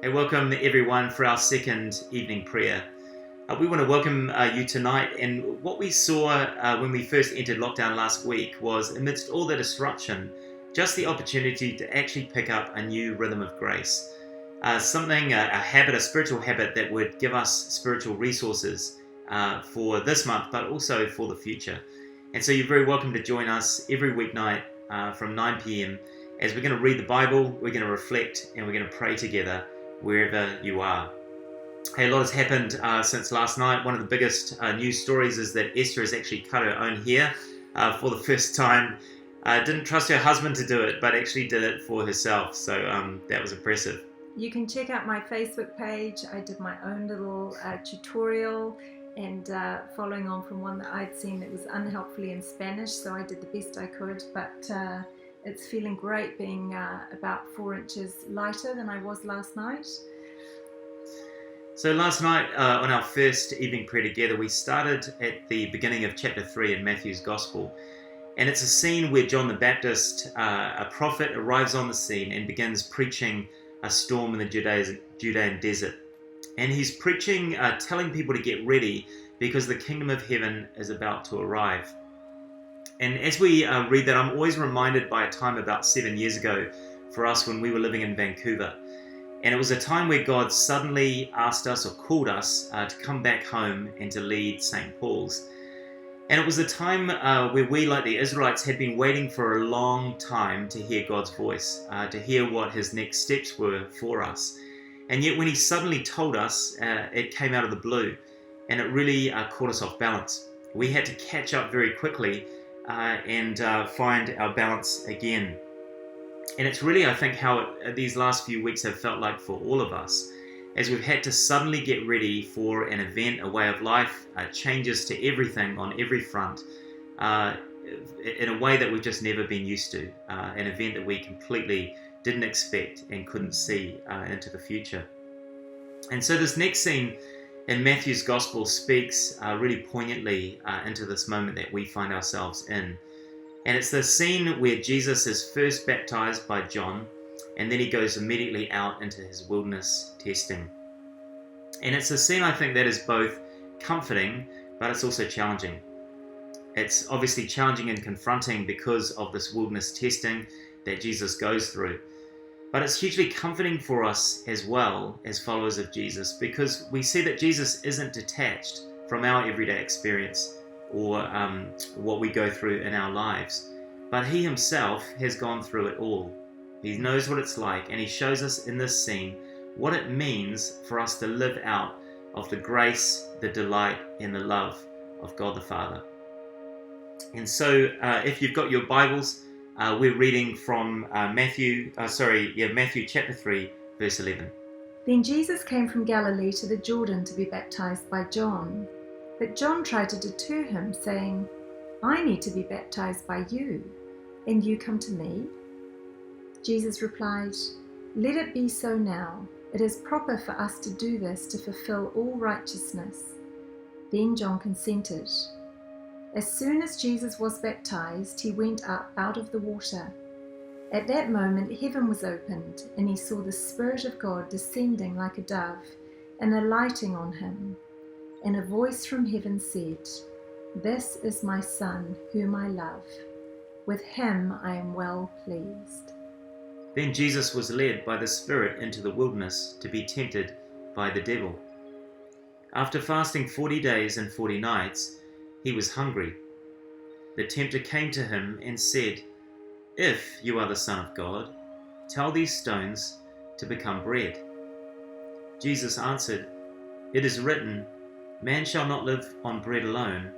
Hey, welcome everyone for our second evening prayer. We want to welcome you tonight. And what we saw when we first entered lockdown last week was, amidst all the disruption, just the opportunity to actually pick up a new rhythm of grace. A habit, a spiritual habit that would give us spiritual resources for this month, but also for the future. And so you're very welcome to join us every weeknight from 9 p.m. as we're going to read the Bible, we're going to reflect, and we're going to pray together wherever you are. Hey, a lot has happened since last night. One of the biggest news stories is that Esther has actually cut her own hair for the first time. Didn't trust her husband to do it, but actually did it for herself. So that was impressive. You can check out my Facebook page. I did my own little tutorial and following on from one that I'd seen that was unhelpfully in Spanish, so I did the best I could, but it's feeling great being about 4 inches lighter than I was last night. So last night on our first evening prayer together, we started at the beginning of chapter 3 in Matthew's Gospel. And it's a scene where John the Baptist, a prophet, arrives on the scene and begins preaching a storm in the Judean desert. And he's preaching, telling people to get ready because the kingdom of heaven is about to arrive. And as we read that, I'm always reminded by a time about 7 years ago for us when we were living in Vancouver. And it was a time where God suddenly asked us or called us to come back home and to lead St. Paul's. And it was a time where we, like the Israelites, had been waiting for a long time to hear God's voice, to hear what his next steps were for us. And yet when he suddenly told us, it came out of the blue, and it really caught us off balance. We had to catch up very quickly and find our balance again. And it's really, I think, how these last few weeks have felt like for all of us, as we've had to suddenly get ready for an event, a way of life, changes to everything on every front, in a way that we've just never been used to, an event that we completely didn't expect and couldn't see into the future. And so this next scene in Matthew's Gospel speaks really poignantly into this moment that we find ourselves in. And it's the scene where Jesus is first baptized by John, and then he goes immediately out into his wilderness testing. And it's a scene, I think, that is both comforting, but it's also challenging. It's obviously challenging and confronting because of this wilderness testing that Jesus goes through. But it's hugely comforting for us as well as followers of Jesus, because we see that Jesus isn't detached from our everyday experience or what we go through in our lives. But he himself has gone through it all. He knows what it's like, and he shows us in this scene what it means for us to live out of the grace, the delight, and the love of God the Father. And so if you've got your Bibles, we're reading from Matthew chapter 3, verse 11. Then Jesus came from Galilee to the Jordan to be baptized by John. But John tried to deter him, saying, "I need to be baptized by you, and you come to me?" Jesus replied, "Let it be so now. It is proper for us to do this to fulfill all righteousness." Then John consented. As soon as Jesus was baptized, he went up out of the water. At that moment heaven was opened, and he saw the Spirit of God descending like a dove and alighting on him. And a voice from heaven said, "This is my Son, whom I love. With him I am well pleased." Then Jesus was led by the Spirit into the wilderness to be tempted by the devil. After fasting 40 days and 40 nights, he was hungry. The tempter came to him and said, "If you are the Son of God, tell these stones to become bread." Jesus answered, "It is written, 'Man shall not live on bread alone,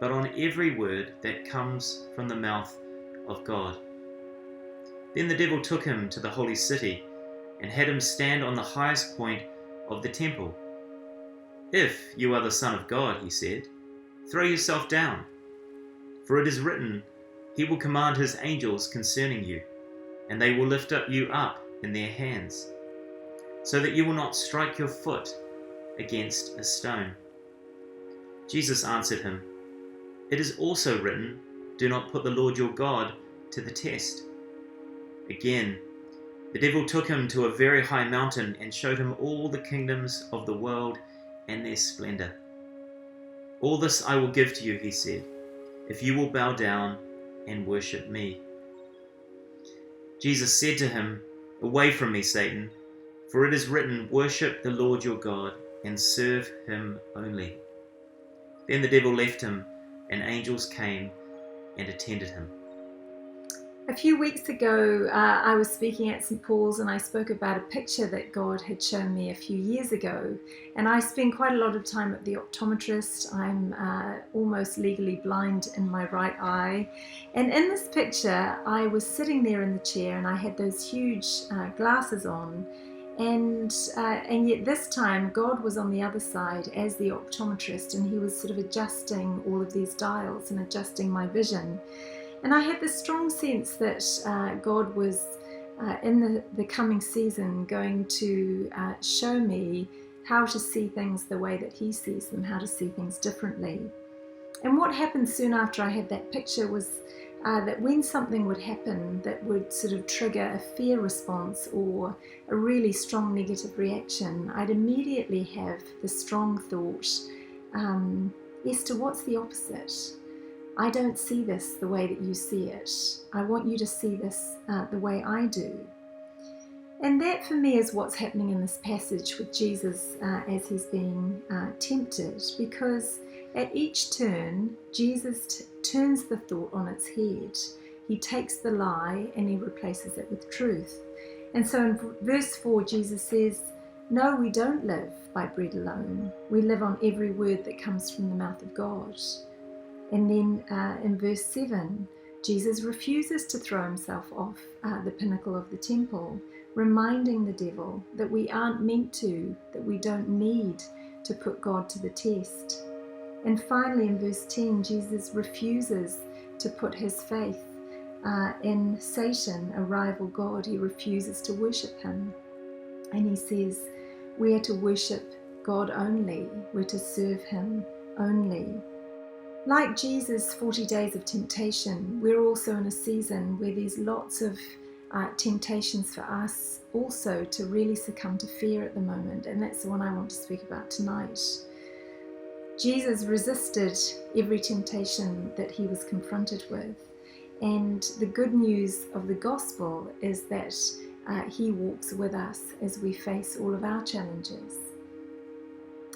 but on every word that comes from the mouth of God.'" Then the devil took him to the holy city and had him stand on the highest point of the temple. "If you are the Son of God," he said, "throw yourself down. For it is written, 'He will command his angels concerning you, and they will lift you up in their hands, so that you will not strike your foot against a stone.'" Jesus answered him, "It is also written, 'Do not put the Lord your God to the test.'" Again, The devil took him to a very high mountain and showed him all the kingdoms of the world and their splendor. All this I will give to you, he said, if you will bow down and worship me. Jesus said to him, away from me, Satan, for it is written, worship the Lord your God and serve him only. Then the devil left him, and angels came and attended him. A few weeks ago, I was speaking at St. Paul's and I spoke about a picture that God had shown me a few years ago. And I spend quite a lot of time at the optometrist. I'm almost legally blind in my right eye. And in this picture, I was sitting there in the chair and I had those huge glasses on. And yet this time, God was on the other side as the optometrist, and he was sort of adjusting all of these dials and adjusting my vision. And I had this strong sense that God was in the coming season going to show me how to see things the way that he sees them, how to see things differently. And what happened soon after I had that picture was that when something would happen that would sort of trigger a fear response or a really strong negative reaction, I'd immediately have the strong thought, Esther, what's the opposite? I don't see this the way that you see it. I want you to see this the way I do. And that for me is what's happening in this passage with Jesus as he's being tempted, because at each turn, Jesus turns the thought on its head. He takes the lie and he replaces it with truth. And so in verse 4, Jesus says, no, we don't live by bread alone. We live on every word that comes from the mouth of God. And then in verse 7, Jesus refuses to throw himself off the pinnacle of the temple, reminding the devil that we aren't meant to, that we don't need to put God to the test. And finally in verse 10, Jesus refuses to put his faith in Satan, a rival God. He refuses to worship him. And he says, we are to worship God only, we're to serve him only. Like Jesus' 40 days of temptation, we're also in a season where there's lots of temptations for us also to really succumb to fear at the moment, and that's the one I want to speak about tonight. Jesus resisted every temptation that he was confronted with, and the good news of the gospel is that he walks with us as we face all of our challenges.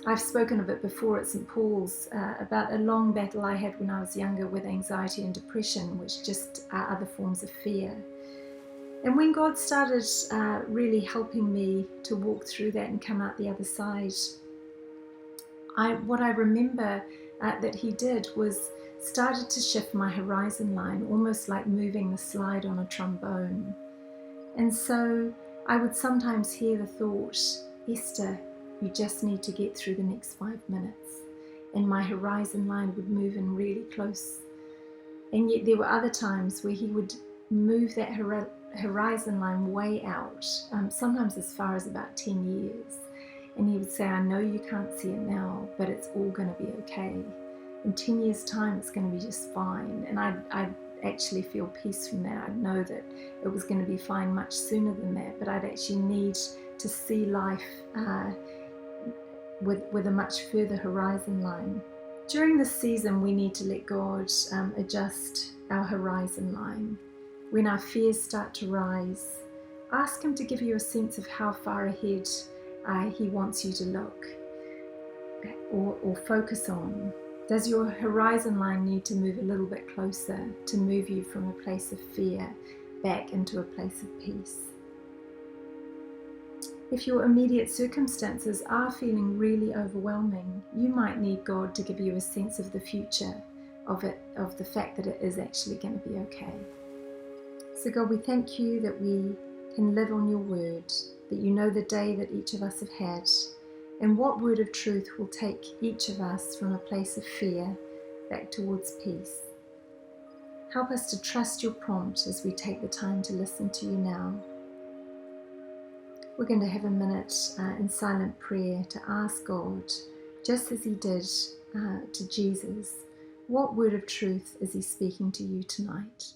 I've spoken of it before at St. Paul's about a long battle I had when I was younger with anxiety and depression, which just are other forms of fear. And when God started really helping me to walk through that and come out the other side, what I remember that he did was started to shift my horizon line, almost like moving the slide on a trombone. And so I would sometimes hear the thought, Esther, you just need to get through the next 5 minutes. And my horizon line would move in really close. And yet there were other times where he would move that horizon line way out, sometimes as far as about 10 years. And he would say, I know you can't see it now, but it's all going to be okay. In 10 years' time, it's going to be just fine. And I'd actually feel peace from that. I'd know that it was going to be fine much sooner than that, but I'd actually need to see life with a much further horizon line. During this season, we need to let God adjust our horizon line. When our fears start to rise, ask him to give you a sense of how far ahead he wants you to look or focus on. Does your horizon line need to move a little bit closer to move you from a place of fear back into a place of peace? If your immediate circumstances are feeling really overwhelming, you might need God to give you a sense of the future, of the fact that it is actually going to be okay. So God, we thank you that we can live on your word, that you know the day that each of us have had, and what word of truth will take each of us from a place of fear back towards peace. Help us to trust your prompt as we take the time to listen to you now. We're going to have a minute in silent prayer to ask God, just as he did to Jesus, what word of truth is he speaking to you tonight?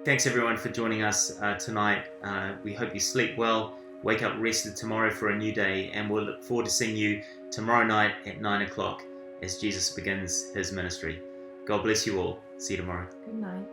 Thanks everyone for joining us tonight. We hope you sleep well, wake up rested tomorrow for a new day, and we'll look forward to seeing you tomorrow night at 9 o'clock as Jesus begins his ministry. God bless you all. See you tomorrow. Good night.